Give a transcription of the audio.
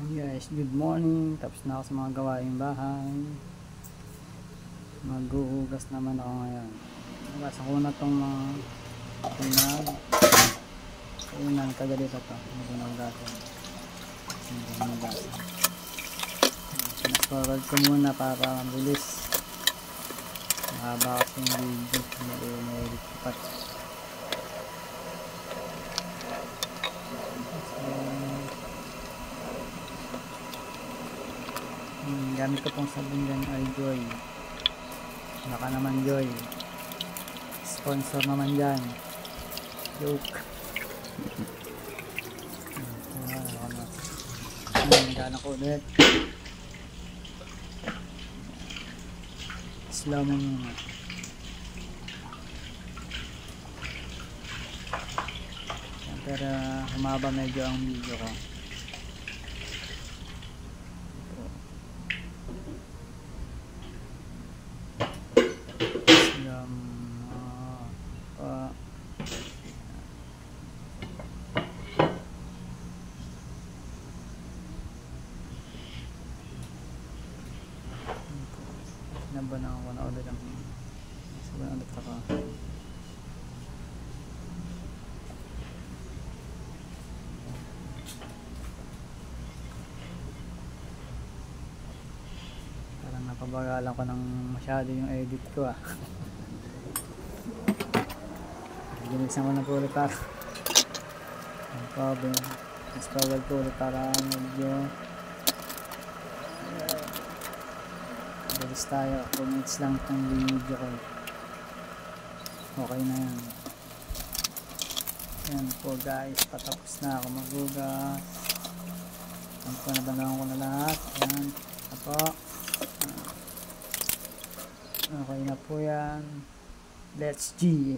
Guys, good morning. Tapos na ako sa mga gawaing bahay. Maghuhugas naman ako ngayon. Hugasan ko na itong mga pinag kainan kagalito ito. Maghuhugasan. Pinas-forward ko muna para mabilis. Mahaba kasi yung video. May-edit ko pa. Gamit ko pong sabon dyan ay Joy. Baka naman Joy, sponsor naman dyan. Joke. Gana ko ulit. Slow mo muna. Pero humaba medyo ang video ko. Nabanaw ko na ulit ang sabihin ulit ako. Parang napabagalan ko ng masyado yung edit ko ah. Ginigsan ko na po ulit para ang problem. Mas forward ko ulit para medyo bilis tayo. 2 minutes lang itong video ko. Okay na yan. Yan po guys, patapos na ako maghugas. Nabanawan ko na lahat. Yan po. Okay na po yan. Let's G.